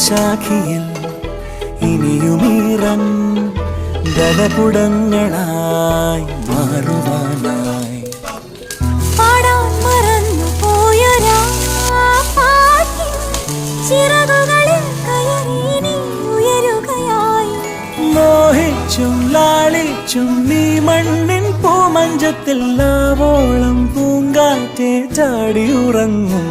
ശാഖിയിൽ ഇനിയുമീറൻ ദലപുടങ്ങളായി മാറുവാനായി പാടാൻ മറന്നു പോയൊരാ പാട്ടിൻ ചിറകുകളിൽ കയറി നീ ഉയരുകയായി. മോഹിച്ചും ലാളിച്ചും നീ മണ്ണിൻ പൂമഞ്ചത്തിൽ ആവോളം പൂങ്കാറ്റെ ചാടിയുറങ്ങും.